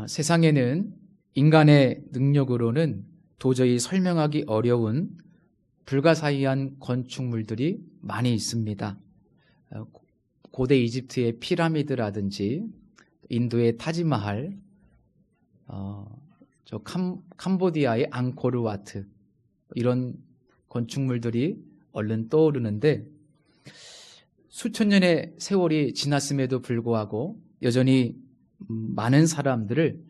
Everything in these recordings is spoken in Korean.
세상에는 인간의 능력으로는 도저히 설명하기 어려운 불가사의한 건축물들이 많이 있습니다. 고대 이집트의 피라미드라든지 인도의 타지마할, 캄보디아의 앙코르와트, 이런 건축물들이 얼른 떠오르는데 수천 년의 세월이 지났음에도 불구하고 여전히 많은 사람들을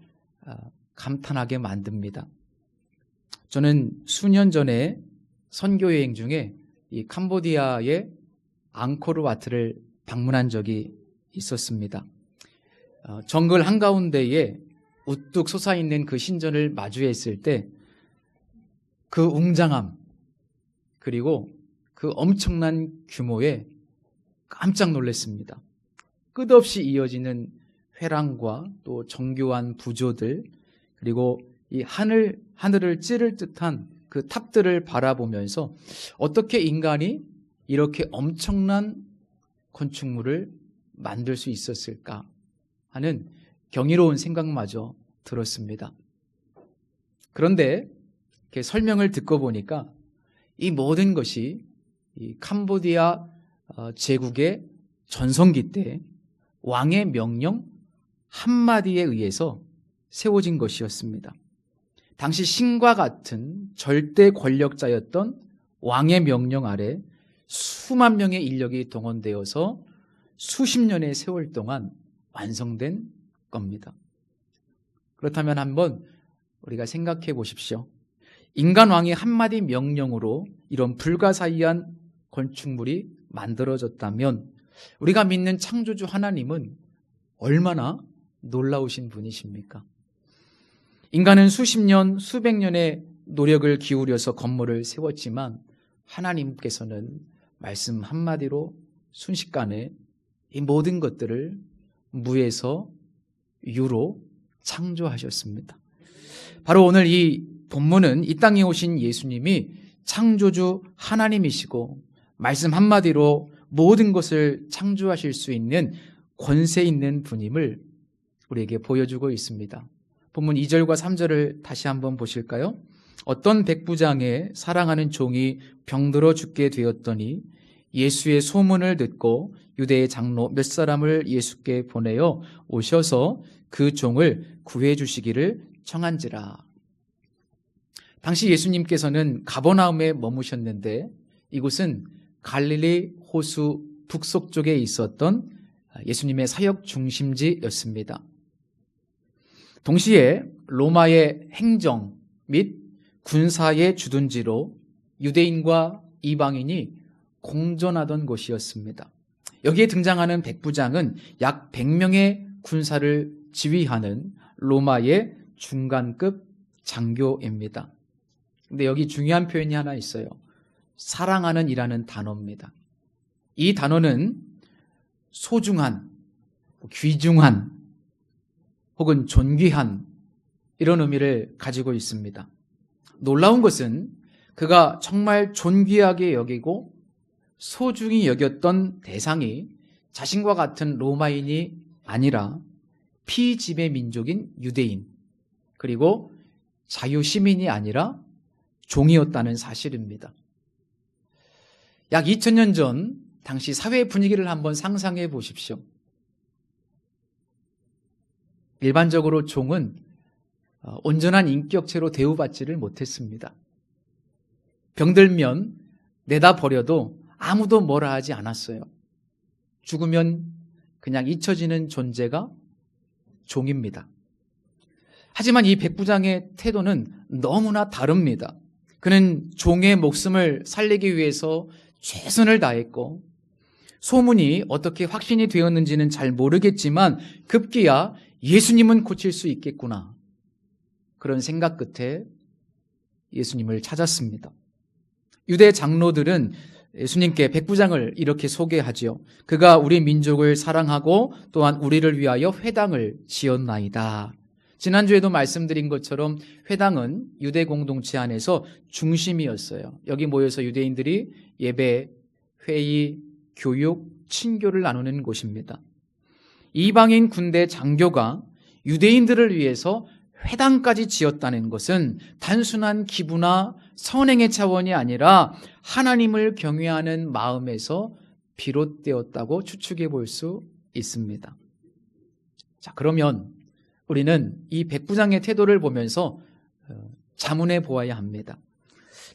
감탄하게 만듭니다. 저는 수년 전에 선교여행 중에 이 캄보디아의 앙코르와트를 방문한 적이 있었습니다. 정글 한가운데에 우뚝 솟아있는 그 신전을 마주했을 때 그 웅장함, 그리고 그 엄청난 규모에 깜짝 놀랐습니다. 끝없이 이어지는 회랑과 또 정교한 부조들, 그리고 이 하늘을 찌를 듯한 그 탑들을 바라보면서 어떻게 인간이 이렇게 엄청난 건축물을 만들 수 있었을까 하는 경이로운 생각마저 들었습니다. 그런데 이렇게 설명을 듣고 보니까 이 모든 것이 이 캄보디아 제국의 전성기 때 왕의 명령 한마디에 의해서 세워진 것이었습니다. 당시 신과 같은 절대 권력자였던 왕의 명령 아래 수만 명의 인력이 동원되어서 수십 년의 세월 동안 완성된 겁니다. 그렇다면 한번 우리가 생각해 보십시오. 인간 왕의 한마디 명령으로 이런 불가사의한 건축물이 만들어졌다면 우리가 믿는 창조주 하나님은 얼마나 놀라우신 분이십니까? 인간은 수십 년, 수백 년의 노력을 기울여서 건물을 세웠지만 하나님께서는 말씀 한마디로 순식간에 이 모든 것들을 무에서 유로 창조하셨습니다. 바로 오늘 이 본문은 이 땅에 오신 예수님이 창조주 하나님이시고 말씀 한마디로 모든 것을 창조하실 수 있는 권세 있는 분임을 우리에게 보여주고 있습니다. 본문 2절과 3절을 다시 한번 보실까요? 어떤 백부장의 사랑하는 종이 병들어 죽게 되었더니 예수의 소문을 듣고 유대의 장로 몇 사람을 예수께 보내어 오셔서 그 종을 구해 주시기를 청한지라. 당시 예수님께서는 가버나움에 머무셨는데 이곳은 갈릴리 호수 북서쪽에 있었던 예수님의 사역 중심지였습니다. 동시에 로마의 행정 및 군사의 주둔지로 유대인과 이방인이 공존하던 곳이었습니다. 여기에 등장하는 백부장은 약 100명의 군사를 지휘하는 로마의 중간급 장교입니다. 근데 여기 중요한 표현이 하나 있어요. 사랑하는 이라는 단어입니다. 이 단어는 소중한, 귀중한, 혹은 존귀한 이런 의미를 가지고 있습니다. 놀라운 것은 그가 정말 존귀하게 여기고 소중히 여겼던 대상이 자신과 같은 로마인이 아니라 피지배 민족인 유대인, 그리고 자유시민이 아니라 종이었다는 사실입니다. 약 2000년 전 당시 사회 분위기를 한번 상상해 보십시오. 일반적으로 종은 온전한 인격체로 대우받지를 못했습니다. 병들면 내다 버려도 아무도 뭐라 하지 않았어요. 죽으면 그냥 잊혀지는 존재가 종입니다. 하지만 이 백부장의 태도는 너무나 다릅니다. 그는 종의 목숨을 살리기 위해서 최선을 다했고 소문이 어떻게 확신이 되었는지는 잘 모르겠지만 급기야 예수님은 고칠 수 있겠구나, 그런 생각 끝에 예수님을 찾았습니다. 유대 장로들은 예수님께 백부장을 이렇게 소개하지요. 그가 우리 민족을 사랑하고 또한 우리를 위하여 회당을 지었나이다. 지난주에도 말씀드린 것처럼 회당은 유대 공동체 안에서 중심이었어요. 여기 모여서 유대인들이 예배, 회의, 교육, 친교를 나누는 곳입니다. 이방인 군대 장교가 유대인들을 위해서 회당까지 지었다는 것은 단순한 기부나 선행의 차원이 아니라 하나님을 경외하는 마음에서 비롯되었다고 추측해 볼 수 있습니다. 자, 그러면 우리는 이 백부장의 태도를 보면서 자문해 보아야 합니다.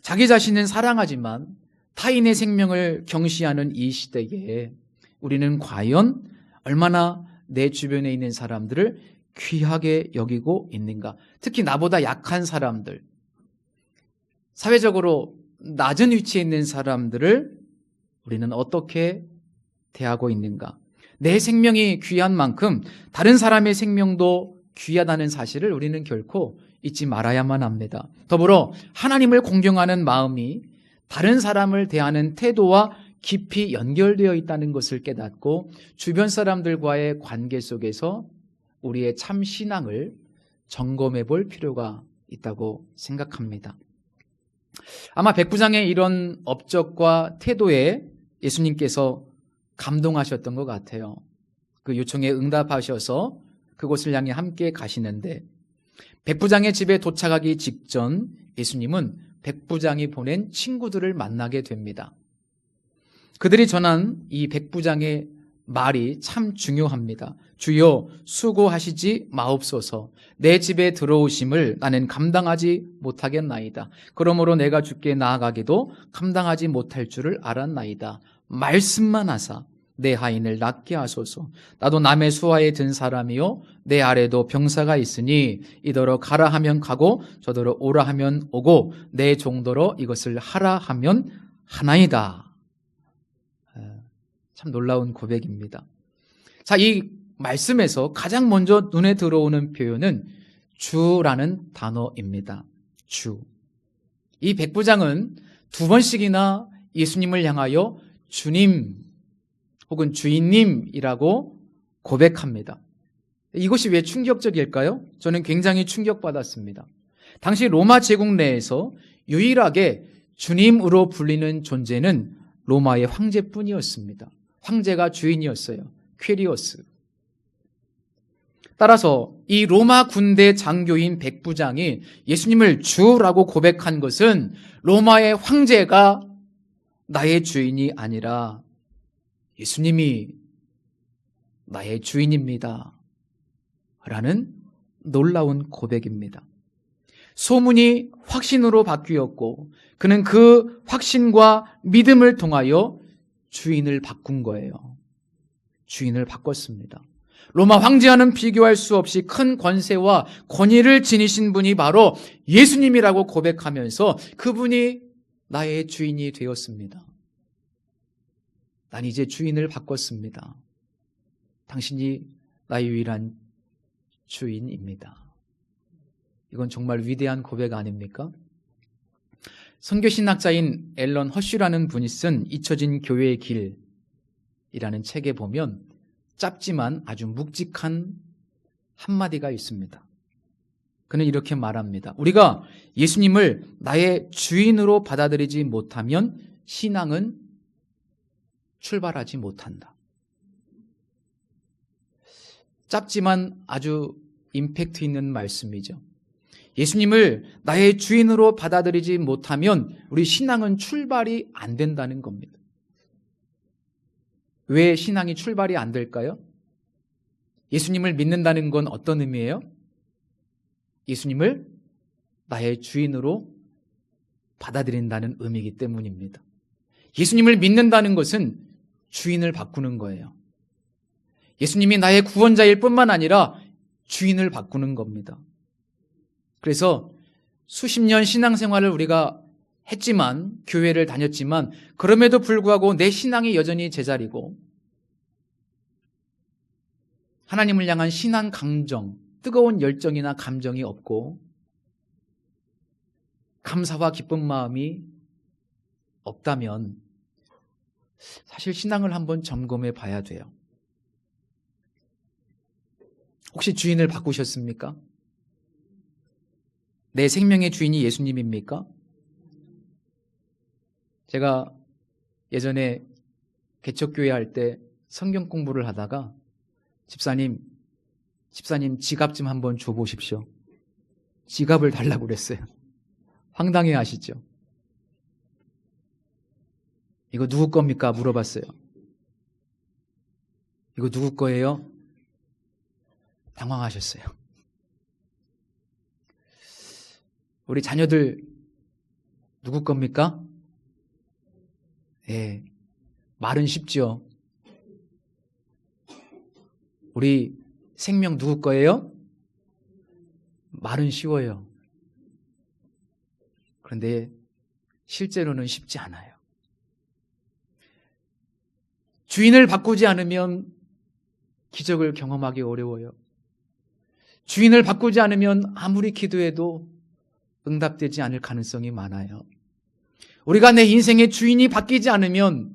자기 자신은 사랑하지만 타인의 생명을 경시하는 이 시대에 우리는 과연 얼마나 내 주변에 있는 사람들을 귀하게 여기고 있는가? 특히 나보다 약한 사람들, 사회적으로 낮은 위치에 있는 사람들을 우리는 어떻게 대하고 있는가? 내 생명이 귀한 만큼 다른 사람의 생명도 귀하다는 사실을 우리는 결코 잊지 말아야만 합니다. 더불어 하나님을 공경하는 마음이 다른 사람을 대하는 태도와 깊이 연결되어 있다는 것을 깨닫고 주변 사람들과의 관계 속에서 우리의 참 신앙을 점검해 볼 필요가 있다고 생각합니다. 아마 백부장의 이런 업적과 태도에 예수님께서 감동하셨던 것 같아요. 그 요청에 응답하셔서 그곳을 향해 함께 가시는데 백부장의 집에 도착하기 직전 예수님은 백부장이 보낸 친구들을 만나게 됩니다. 그들이 전한 이 백부장의 말이 참 중요합니다. 주여 수고하시지 마옵소서. 내 집에 들어오심을 나는 감당하지 못하겠나이다. 그러므로 내가 주께 나아가기도 감당하지 못할 줄을 알았나이다. 말씀만 하사 내 하인을 낫게 하소서. 나도 남의 수하에 든 사람이요 내 아래도 병사가 있으니 이더러 가라 하면 가고 저더러 오라 하면 오고 내 종더러 이것을 하라 하면 하나이다. 참 놀라운 고백입니다. 자, 이 말씀에서 가장 먼저 눈에 들어오는 표현은 주라는 단어입니다. 주. 이 백부장은 두 번씩이나 예수님을 향하여 주님 혹은 주인님이라고 고백합니다. 이것이 왜 충격적일까요? 저는 굉장히 충격받았습니다. 당시 로마 제국 내에서 유일하게 주님으로 불리는 존재는 로마의 황제뿐이었습니다. 황제가 주인이었어요. 퀴리오스. 따라서 이 로마 군대 장교인 백부장이 예수님을 주라고 고백한 것은 로마의 황제가 나의 주인이 아니라 예수님이 나의 주인입니다. 라는 놀라운 고백입니다. 소문이 확신으로 바뀌었고 그는 그 확신과 믿음을 통하여 주인을 바꾼 거예요. 주인을 바꿨습니다. 로마 황제와는 비교할 수 없이 큰 권세와 권위를 지니신 분이 바로 예수님이라고 고백하면서 그분이 나의 주인이 되었습니다. 난 이제 주인을 바꿨습니다. 당신이 나의 유일한 주인입니다. 이건 정말 위대한 고백 아닙니까? 선교신학자인 앨런 허쉬라는 분이 쓴 잊혀진 교회의 길이라는 책에 보면 짧지만 아주 묵직한 한마디가 있습니다. 그는 이렇게 말합니다. 우리가 예수님을 나의 주인으로 받아들이지 못하면 신앙은 출발하지 못한다. 짧지만 아주 임팩트 있는 말씀이죠. 예수님을 나의 주인으로 받아들이지 못하면 우리 신앙은 출발이 안 된다는 겁니다. 왜 신앙이 출발이 안 될까요? 예수님을 믿는다는 건 어떤 의미예요? 예수님을 나의 주인으로 받아들인다는 의미이기 때문입니다. 예수님을 믿는다는 것은 주인을 바꾸는 거예요. 예수님이 나의 구원자일 뿐만 아니라 주인을 바꾸는 겁니다. 그래서 수십 년 신앙생활을 우리가 했지만, 교회를 다녔지만 그럼에도 불구하고 내 신앙이 여전히 제자리고 하나님을 향한 신앙 강정, 뜨거운 열정이나 감정이 없고 감사와 기쁜 마음이 없다면 사실 신앙을 한번 점검해 봐야 돼요. 혹시 주인을 바꾸셨습니까? 내 생명의 주인이 예수님입니까? 제가 예전에 개척교회 할 때 성경 공부를 하다가 집사님, 집사님 지갑 좀 한번 줘보십시오. 지갑을 달라고 그랬어요. 황당해 하시죠? 이거 누구 겁니까? 물어봤어요. 이거 누구 거예요? 당황하셨어요. 우리 자녀들 누구 겁니까? 예, 말은 쉽죠. 우리 생명 누구 거예요? 말은 쉬워요. 그런데 실제로는 쉽지 않아요. 주인을 바꾸지 않으면 기적을 경험하기 어려워요. 주인을 바꾸지 않으면 아무리 기도해도 응답되지 않을 가능성이 많아요. 우리가 내 인생의 주인이 바뀌지 않으면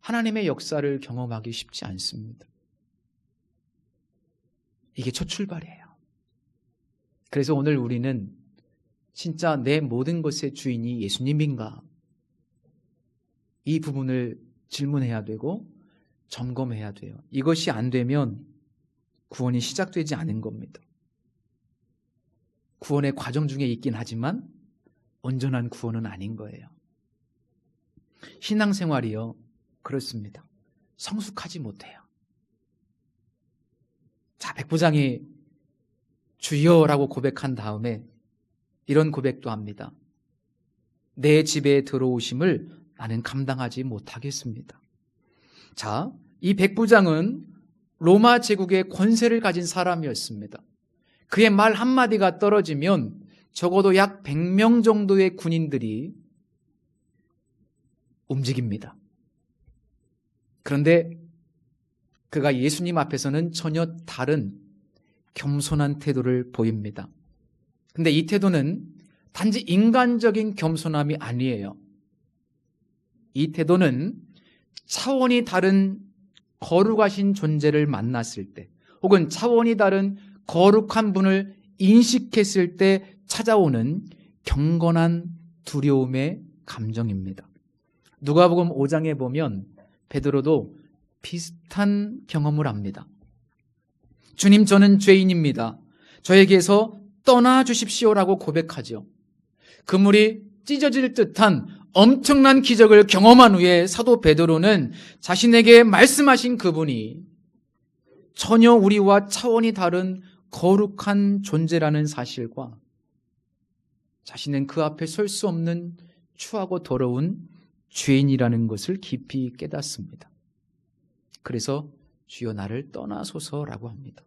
하나님의 역사를 경험하기 쉽지 않습니다. 이게 첫 출발이에요. 그래서 오늘 우리는 진짜 내 모든 것의 주인이 예수님인가? 이 부분을 질문해야 되고 점검해야 돼요. 이것이 안 되면 구원이 시작되지 않은 겁니다. 구원의 과정 중에 있긴 하지만 온전한 구원은 아닌 거예요. 신앙생활이요, 그렇습니다. 성숙하지 못해요. 자, 백부장이 주여라고 고백한 다음에 이런 고백도 합니다. 내 집에 들어오심을 나는 감당하지 못하겠습니다. 자, 이 백부장은 로마 제국의 권세를 가진 사람이었습니다. 그의 말 한마디가 떨어지면 적어도 약 100명 정도의 군인들이 움직입니다. 그런데 그가 예수님 앞에서는 전혀 다른 겸손한 태도를 보입니다. 근데 이 태도는 단지 인간적인 겸손함이 아니에요. 이 태도는 차원이 다른 거룩하신 존재를 만났을 때, 혹은 차원이 다른 거룩한 분을 인식했을 때 찾아오는 경건한 두려움의 감정입니다. 누가복음 5장에 보면 베드로도 비슷한 경험을 합니다. 주님, 저는 죄인입니다. 저에게서 떠나 주십시오라고 고백하죠. 그물이 찢어질 듯한 엄청난 기적을 경험한 후에 사도 베드로는 자신에게 말씀하신 그분이 전혀 우리와 차원이 다른 거룩한 존재라는 사실과 자신은 그 앞에 설 수 없는 추하고 더러운 죄인이라는 것을 깊이 깨닫습니다. 그래서 주여 나를 떠나소서라고 합니다.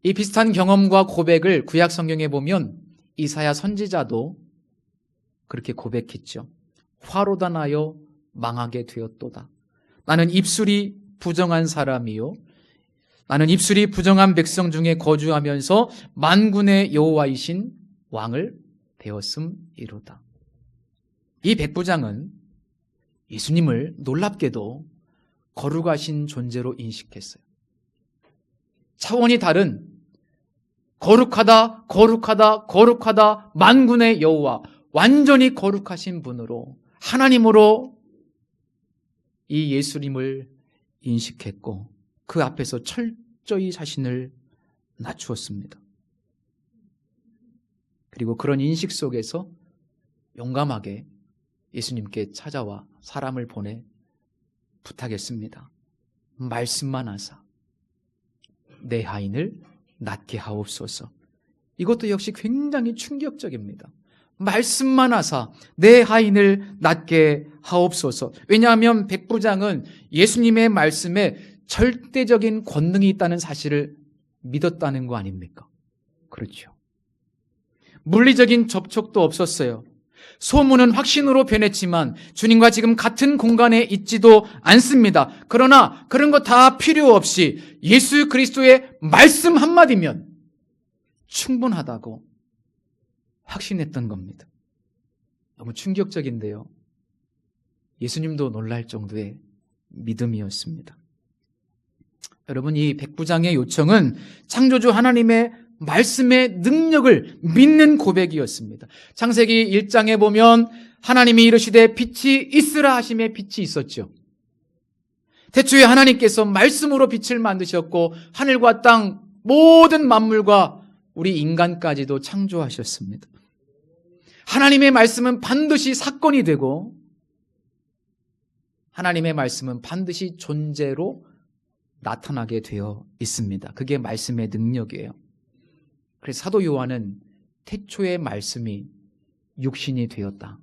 이 비슷한 경험과 고백을 구약 성경에 보면 이사야 선지자도 그렇게 고백했죠. 화로다 나여 망하게 되었도다. 나는 입술이 부정한 사람이요, 나는 입술이 부정한 백성 중에 거주하면서 만군의 여호와이신 왕을 배웠음이로다. 이 백부장은 예수님을 놀랍게도 거룩하신 존재로 인식했어요. 차원이 다른 거룩하다, 거룩하다, 거룩하다, 만군의 여호와, 완전히 거룩하신 분으로, 하나님으로 이 예수님을 인식했고 그 앞에서 철저히 자신을 낮추었습니다. 그리고 그런 인식 속에서 용감하게 예수님께 찾아와 사람을 보내 부탁했습니다. 말씀만 하사 내 하인을 낫게 하옵소서. 이것도 역시 굉장히 충격적입니다. 말씀만 하사 내 하인을 낫게 하옵소서. 왜냐하면 백부장은 예수님의 말씀에 절대적인 권능이 있다는 사실을 믿었다는 거 아닙니까? 그렇죠. 물리적인 접촉도 없었어요. 소문은 확신으로 변했지만 주님과 지금 같은 공간에 있지도 않습니다. 그러나 그런 거 다 필요 없이 예수 그리스도의 말씀 한마디면 충분하다고 확신했던 겁니다. 너무 충격적인데요. 예수님도 놀랄 정도의 믿음이었습니다. 여러분, 이 백부장의 요청은 창조주 하나님의 말씀의 능력을 믿는 고백이었습니다. 창세기 1장에 보면 하나님이 이르시되 빛이 있으라 하심에 빛이 있었죠. 태초에 하나님께서 말씀으로 빛을 만드셨고 하늘과 땅 모든 만물과 우리 인간까지도 창조하셨습니다. 하나님의 말씀은 반드시 사건이 되고 하나님의 말씀은 반드시 존재로 나타나게 되어 있습니다. 그게 말씀의 능력이에요. 그래서 사도 요한은 태초의 말씀이 육신이 되었다.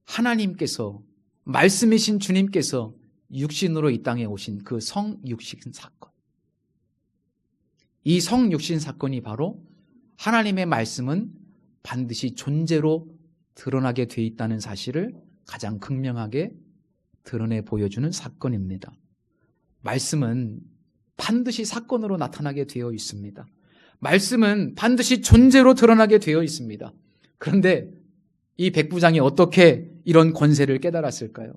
하나님께서, 말씀이신 주님께서 육신으로 이 땅에 오신 그 성육신 사건. 이 성육신 사건이 바로 하나님의 말씀은 반드시 존재로 드러나게 되어 있다는 사실을 가장 극명하게 드러내 보여주는 사건입니다. 말씀은 반드시 사건으로 나타나게 되어 있습니다. 말씀은 반드시 존재로 드러나게 되어 있습니다. 그런데 이 백부장이 어떻게 이런 권세를 깨달았을까요?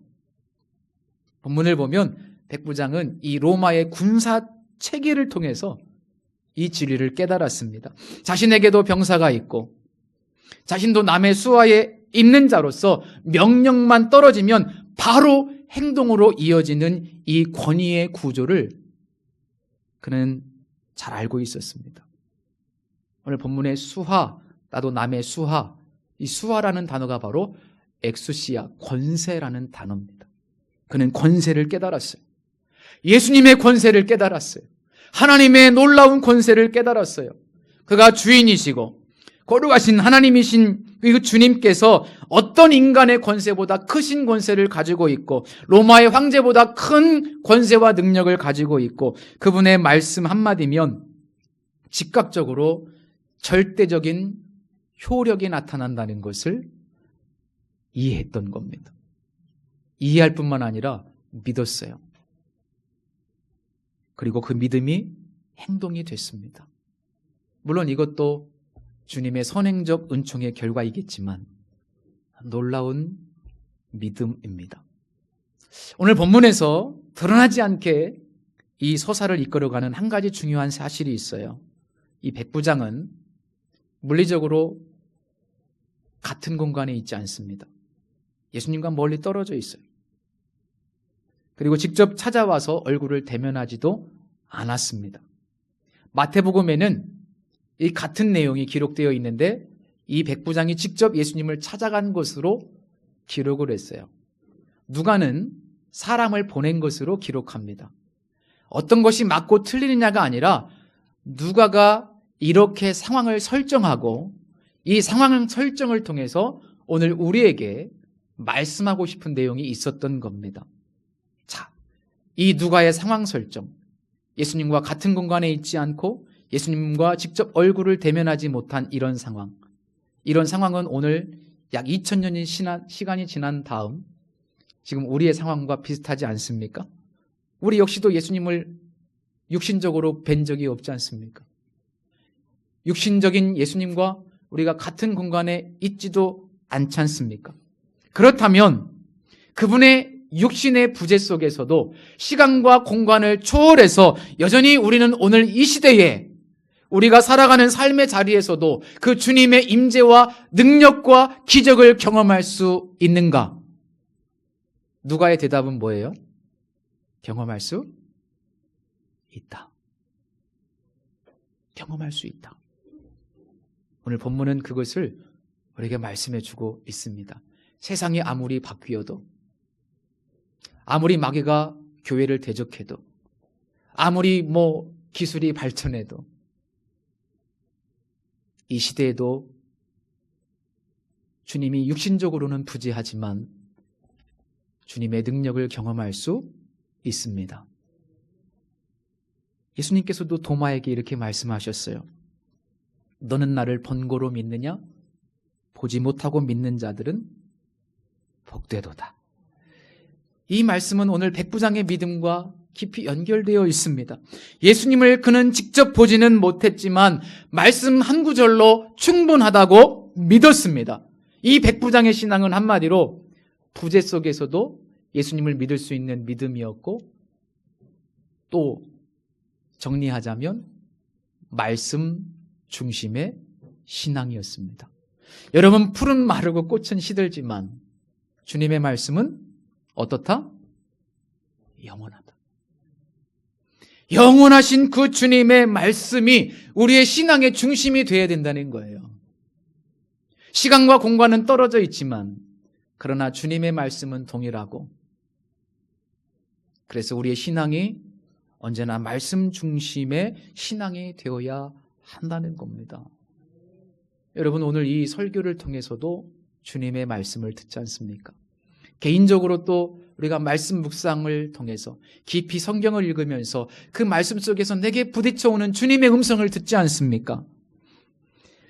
본문을 보면 백부장은 이 로마의 군사 체계를 통해서 이 진리를 깨달았습니다. 자신에게도 병사가 있고 자신도 남의 수하에 있는 자로서 명령만 떨어지면 바로 행동으로 이어지는 이 권위의 구조를 그는 잘 알고 있었습니다. 오늘 본문의 수하, 나도 남의 수하, 이 수하라는 단어가 바로 엑수시아, 권세라는 단어입니다. 그는 권세를 깨달았어요. 예수님의 권세를 깨달았어요. 하나님의 놀라운 권세를 깨달았어요. 그가 주인이시고 거룩하신 하나님이신 그 주님께서 어떤 인간의 권세보다 크신 권세를 가지고 있고 로마의 황제보다 큰 권세와 능력을 가지고 있고 그분의 말씀 한마디면 즉각적으로 절대적인 효력이 나타난다는 것을 이해했던 겁니다. 이해할 뿐만 아니라 믿었어요. 그리고 그 믿음이 행동이 됐습니다. 물론 이것도 주님의 선행적 은총의 결과이겠지만 놀라운 믿음입니다. 오늘 본문에서 드러나지 않게 이 서사를 이끌어가는 한 가지 중요한 사실이 있어요. 이 백부장은 물리적으로 같은 공간에 있지 않습니다. 예수님과 멀리 떨어져 있어요. 그리고 직접 찾아와서 얼굴을 대면하지도 않았습니다. 마태복음에는 이 같은 내용이 기록되어 있는데 이 백부장이 직접 예수님을 찾아간 것으로 기록을 했어요. 누가는 사람을 보낸 것으로 기록합니다. 어떤 것이 맞고 틀리느냐가 아니라 누가가 이렇게 상황을 설정하고 이 상황 설정을 통해서 오늘 우리에게 말씀하고 싶은 내용이 있었던 겁니다. 자, 이 누가의 상황 설정, 예수님과 같은 공간에 있지 않고 예수님과 직접 얼굴을 대면하지 못한 이런 상황은 오늘 약 2000년의 시간이 지난 다음 지금 우리의 상황과 비슷하지 않습니까? 우리 역시도 예수님을 육신적으로 뵌 적이 없지 않습니까? 육신적인 예수님과 우리가 같은 공간에 있지도 않지 않습니까? 그렇다면 그분의 육신의 부재 속에서도 시간과 공간을 초월해서 여전히 우리는 오늘 이 시대에 우리가 살아가는 삶의 자리에서도 그 주님의 임재와 능력과 기적을 경험할 수 있는가? 누가의 대답은 뭐예요? 경험할 수 있다. 경험할 수 있다. 오늘 본문은 그것을 우리에게 말씀해 주고 있습니다. 세상이 아무리 바뀌어도, 아무리 마귀가 교회를 대적해도, 아무리 기술이 발전해도, 이 시대에도 주님이 육신적으로는 부재하지만 주님의 능력을 경험할 수 있습니다. 예수님께서도 도마에게 이렇게 말씀하셨어요. 너는 나를 번거로 믿느냐? 보지 못하고 믿는 자들은 복되도다. 이 말씀은 오늘 백부장의 믿음과 깊이 연결되어 있습니다. 예수님을 그는 직접 보지는 못했지만 말씀 한 구절로 충분하다고 믿었습니다. 이 백부장의 신앙은 한마디로 부재 속에서도 예수님을 믿을 수 있는 믿음이었고 또 정리하자면 말씀 중심의 신앙이었습니다. 여러분, 풀은 마르고 꽃은 시들지만 주님의 말씀은 어떻다? 영원하다. 영원하신 그 주님의 말씀이 우리의 신앙의 중심이 되어야 된다는 거예요. 시간과 공간은 떨어져 있지만 그러나 주님의 말씀은 동일하고, 그래서 우리의 신앙이 언제나 말씀 중심의 신앙이 되어야 한다는 겁니다. 여러분, 오늘 이 설교를 통해서도 주님의 말씀을 듣지 않습니까? 개인적으로 또 우리가 말씀 묵상을 통해서 깊이 성경을 읽으면서 그 말씀 속에서 내게 부딪혀오는 주님의 음성을 듣지 않습니까?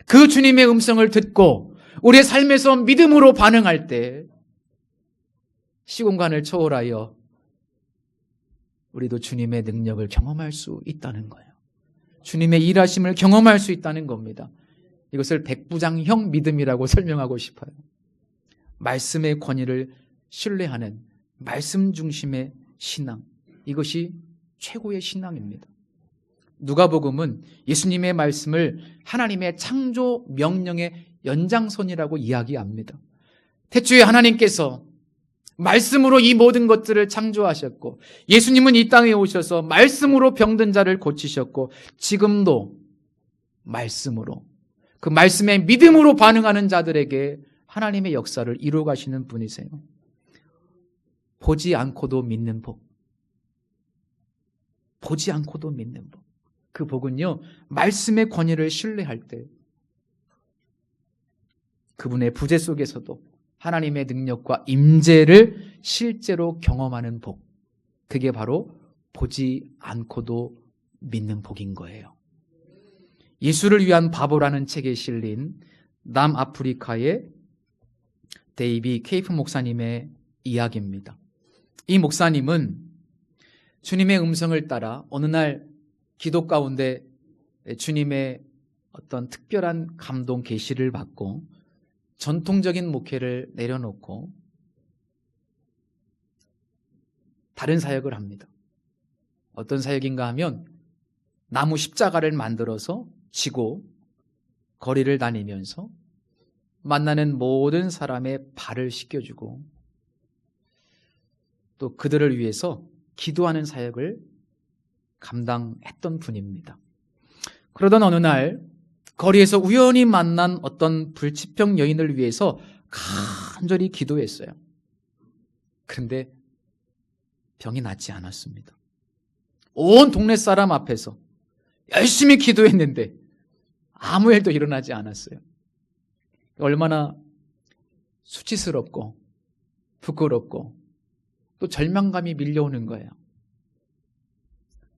그 주님의 음성을 듣고 우리의 삶에서 믿음으로 반응할 때 시공간을 초월하여 우리도 주님의 능력을 경험할 수 있다는 거예요. 주님의 일하심을 경험할 수 있다는 겁니다. 이것을 백부장형 믿음이라고 설명하고 싶어요. 말씀의 권위를 신뢰하는 말씀 중심의 신앙, 이것이 최고의 신앙입니다. 누가복음은 예수님의 말씀을 하나님의 창조 명령의 연장선이라고 이야기합니다. 태초에 하나님께서 말씀으로 이 모든 것들을 창조하셨고, 예수님은 이 땅에 오셔서 말씀으로 병든 자를 고치셨고, 지금도 말씀으로, 그 말씀에 믿음으로 반응하는 자들에게 하나님의 역사를 이루어 가시는 분이세요. 보지 않고도 믿는 복. 보지 않고도 믿는 복. 그 복은요, 말씀의 권위를 신뢰할 때 그분의 부재 속에서도 하나님의 능력과 임재를 실제로 경험하는 복. 그게 바로 보지 않고도 믿는 복인 거예요. 예수를 위한 바보라는 책에 실린 남아프리카의 데이비 케이프 목사님의 이야기입니다. 이 목사님은 주님의 음성을 따라 어느 날 기도 가운데 주님의 어떤 특별한 감동 계시를 받고 전통적인 목회를 내려놓고 다른 사역을 합니다. 어떤 사역인가 하면 나무 십자가를 만들어서 지고 거리를 다니면서 만나는 모든 사람의 발을 씻겨주고 또 그들을 위해서 기도하는 사역을 감당했던 분입니다. 그러던 어느 날 거리에서 우연히 만난 어떤 불치병 여인을 위해서 간절히 기도했어요. 그런데 병이 낫지 않았습니다. 온 동네 사람 앞에서 열심히 기도했는데 아무 일도 일어나지 않았어요. 얼마나 수치스럽고 부끄럽고 또 절망감이 밀려오는 거예요.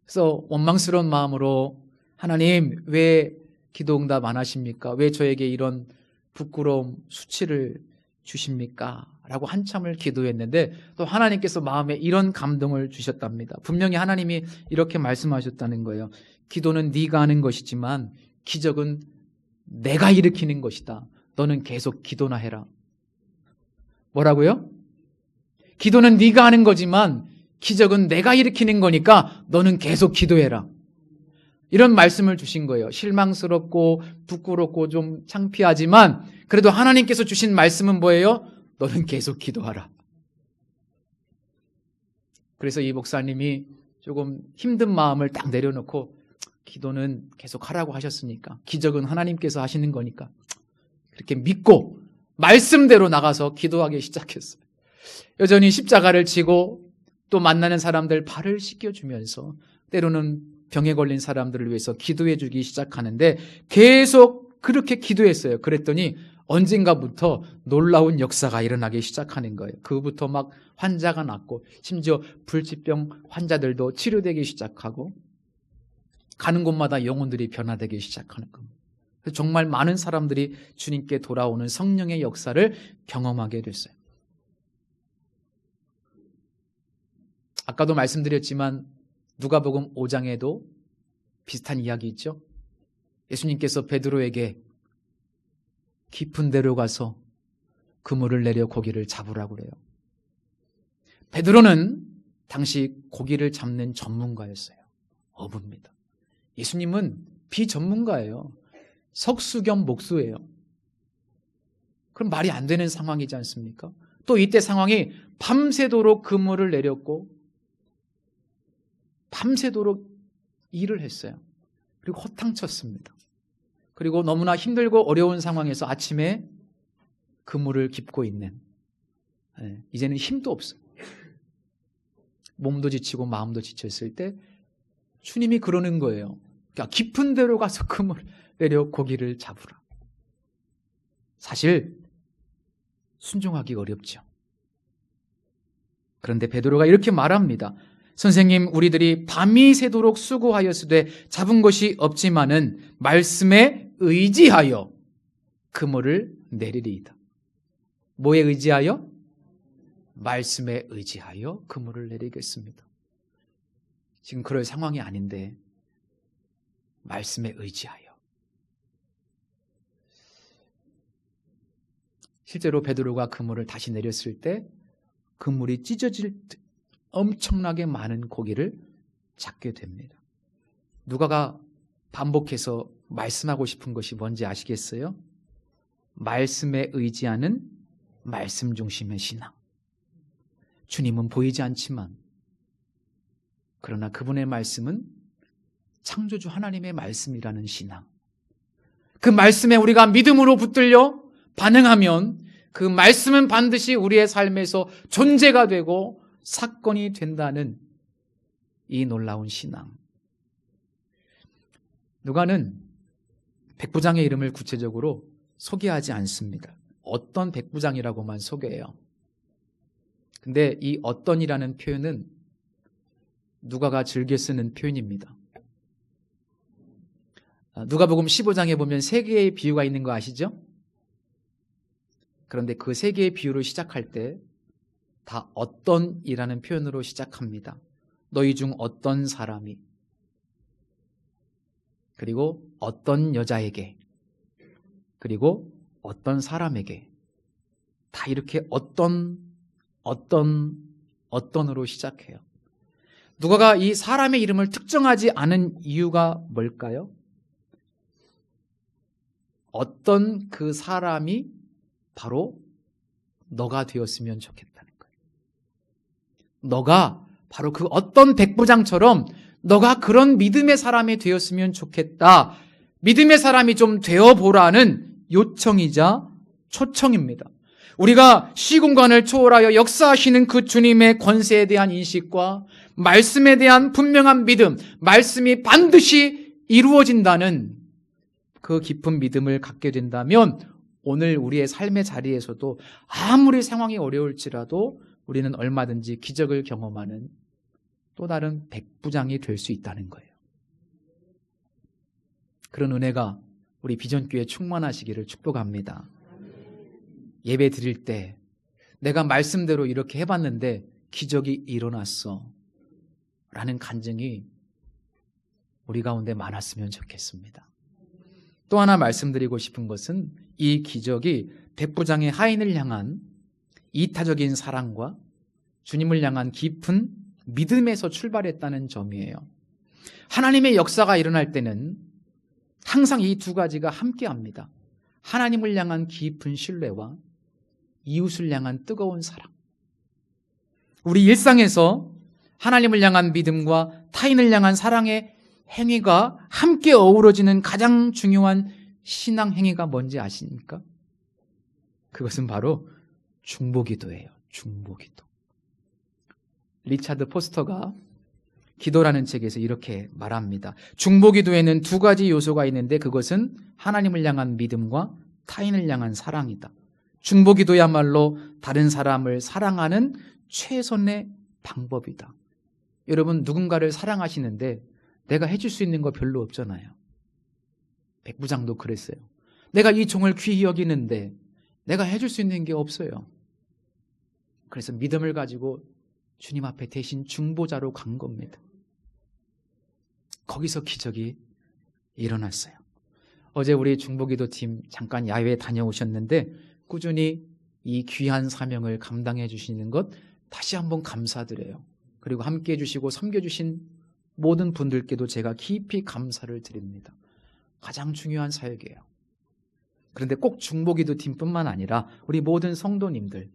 그래서 원망스러운 마음으로 하나님, 왜 기도 응답 안 하십니까? 왜 저에게 이런 부끄러움, 수치를 주십니까? 라고 한참을 기도했는데 또 하나님께서 마음에 이런 감동을 주셨답니다. 분명히 하나님이 이렇게 말씀하셨다는 거예요. 기도는 네가 하는 것이지만 기적은 내가 일으키는 것이다. 너는 계속 기도나 해라. 뭐라고요? 기도는 네가 하는 거지만 기적은 내가 일으키는 거니까 너는 계속 기도해라. 이런 말씀을 주신 거예요. 실망스럽고 부끄럽고 좀 창피하지만 그래도 하나님께서 주신 말씀은 뭐예요? 너는 계속 기도하라. 그래서 이 목사님이 조금 힘든 마음을 딱 내려놓고 기도는 계속 하라고 하셨으니까 기적은 하나님께서 하시는 거니까 그렇게 믿고 말씀대로 나가서 기도하기 시작했어요. 여전히 십자가를 지고 또 만나는 사람들 발을 씻겨주면서 때로는 병에 걸린 사람들을 위해서 기도해 주기 시작하는데 계속 그렇게 기도했어요. 그랬더니 언젠가부터 놀라운 역사가 일어나기 시작하는 거예요. 그부터 막 환자가 낫고 심지어 불치병 환자들도 치료되기 시작하고 가는 곳마다 영혼들이 변화되기 시작하는 겁니다. 정말 많은 사람들이 주님께 돌아오는 성령의 역사를 경험하게 됐어요. 아까도 말씀드렸지만 누가복음 5장에도 비슷한 이야기 있죠. 예수님께서 베드로에게 깊은 데로 가서 그물을 내려 고기를 잡으라고 그래요. 베드로는 당시 고기를 잡는 전문가였어요. 어부입니다. 예수님은 비전문가예요. 석수 겸 목수예요. 그럼 말이 안 되는 상황이지 않습니까? 또 이때 상황이 밤새도록 그물을 내렸고 밤새도록 일을 했어요. 그리고 허탕쳤습니다. 그리고 너무나 힘들고 어려운 상황에서 아침에 그물을 깁고 있는, 이제는 힘도 없어요. 몸도 지치고 마음도 지쳤을 때 주님이 그러는 거예요. 그러니까 깊은 데로 가서 그물을 내려 고기를 잡으라. 사실 순종하기 어렵죠. 그런데 베드로가 이렇게 말합니다. 선생님, 우리들이 밤이 새도록 수고하였으되 잡은 것이 없지만은 말씀에 의지하여 그물을 내리리이다. 뭐에 의지하여? 말씀에 의지하여 그물을 내리겠습니다. 지금 그럴 상황이 아닌데 말씀에 의지하여. 실제로 베드로가 그물을 다시 내렸을 때 그물이 찢어질 듯 엄청나게 많은 고기를 잡게 됩니다. 누가가 반복해서 말씀하고 싶은 것이 뭔지 아시겠어요? 말씀에 의지하는 말씀 중심의 신앙. 주님은 보이지 않지만 그러나 그분의 말씀은 창조주 하나님의 말씀이라는 신앙. 그 말씀에 우리가 믿음으로 붙들려 반응하면 그 말씀은 반드시 우리의 삶에서 존재가 되고 사건이 된다는 이 놀라운 신앙. 누가는 백부장의 이름을 구체적으로 소개하지 않습니다. 어떤 백부장이라고만 소개해요. 근데 이 어떤이라는 표현은 누가가 즐겨 쓰는 표현입니다. 누가복음 15장에 보면 세 개의 비유가 있는 거 아시죠? 그런데 그 세 개의 비유를 시작할 때 다 어떤이라는 표현으로 시작합니다. 너희 중 어떤 사람이, 그리고 어떤 여자에게, 그리고 어떤 사람에게, 다 이렇게 어떤으로 시작해요. 누가가 이 사람의 이름을 특정하지 않은 이유가 뭘까요? 어떤 그 사람이 바로 너가 되었으면 좋겠다는 거예요. 너가 바로 그 어떤 백부장처럼 너가 그런 믿음의 사람이 되었으면 좋겠다. 믿음의 사람이 좀 되어보라는 요청이자 초청입니다. 우리가 시공간을 초월하여 역사하시는 그 주님의 권세에 대한 인식과 말씀에 대한 분명한 믿음, 말씀이 반드시 이루어진다는 그 깊은 믿음을 갖게 된다면 오늘 우리의 삶의 자리에서도 아무리 상황이 어려울지라도 우리는 얼마든지 기적을 경험하는 또 다른 백부장이 될 수 있다는 거예요. 그런 은혜가 우리 비전교회에 충만하시기를 축복합니다. 예배 드릴 때 내가 말씀대로 이렇게 해봤는데 기적이 일어났어 라는 간증이 우리 가운데 많았으면 좋겠습니다. 또 하나 말씀드리고 싶은 것은 이 기적이 백부장의 하인을 향한 이타적인 사랑과 주님을 향한 깊은 믿음에서 출발했다는 점이에요. 하나님의 역사가 일어날 때는 항상 이 두 가지가 함께합니다. 하나님을 향한 깊은 신뢰와 이웃을 향한 뜨거운 사랑. 우리 일상에서 하나님을 향한 믿음과 타인을 향한 사랑의 행위가 함께 어우러지는 가장 중요한 신앙 행위가 뭔지 아십니까? 그것은 바로 중보기도예요. 중보기도. 리차드 포스터가 기도라는 책에서 이렇게 말합니다. 중보기도에는 두 가지 요소가 있는데 그것은 하나님을 향한 믿음과 타인을 향한 사랑이다. 중보기도야말로 다른 사람을 사랑하는 최선의 방법이다. 여러분, 누군가를 사랑하시는데 내가 해줄 수 있는 거 별로 없잖아요. 백부장도 그랬어요. 내가 이 종을 귀히 여기는데 내가 해줄 수 있는 게 없어요. 그래서 믿음을 가지고 주님 앞에 대신 중보자로 간 겁니다. 거기서 기적이 일어났어요. 어제 우리 중보기도팀 잠깐 야외에 다녀오셨는데 꾸준히 이 귀한 사명을 감당해 주시는 것 다시 한번 감사드려요. 그리고 함께 해주시고 섬겨주신 모든 분들께도 제가 깊이 감사를 드립니다. 가장 중요한 사역이에요. 그런데 꼭 중보기도팀뿐만 아니라 우리 모든 성도님들,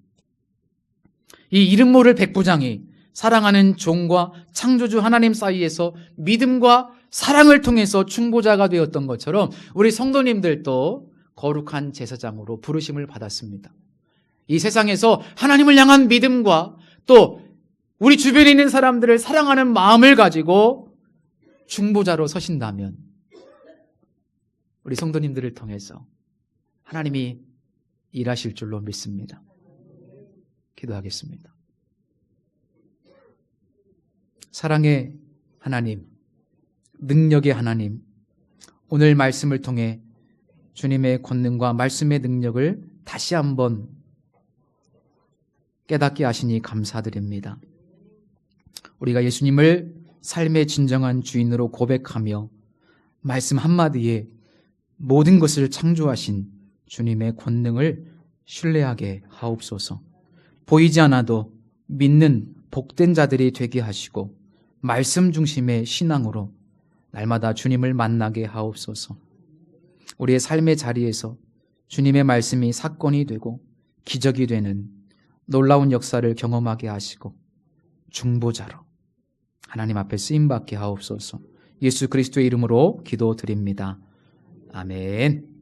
이 이름 모를 백부장이 사랑하는 종과 창조주 하나님 사이에서 믿음과 사랑을 통해서 중보자가 되었던 것처럼 우리 성도님들도 거룩한 제사장으로 부르심을 받았습니다. 이 세상에서 하나님을 향한 믿음과 또 우리 주변에 있는 사람들을 사랑하는 마음을 가지고 중보자로 서신다면 우리 성도님들을 통해서 하나님이 일하실 줄로 믿습니다. 기도하겠습니다. 사랑의 하나님, 능력의 하나님, 오늘 말씀을 통해 주님의 권능과 말씀의 능력을 다시 한번 깨닫게 하시니 감사드립니다. 우리가 예수님을 삶의 진정한 주인으로 고백하며 말씀 한마디에 모든 것을 창조하신 주님의 권능을 신뢰하게 하옵소서. 보이지 않아도 믿는 복된 자들이 되게 하시고 말씀 중심의 신앙으로 날마다 주님을 만나게 하옵소서. 우리의 삶의 자리에서 주님의 말씀이 사건이 되고 기적이 되는 놀라운 역사를 경험하게 하시고 중보자로 하나님 앞에 쓰임받게 하옵소서. 예수 그리스도의 이름으로 기도드립니다. 아멘.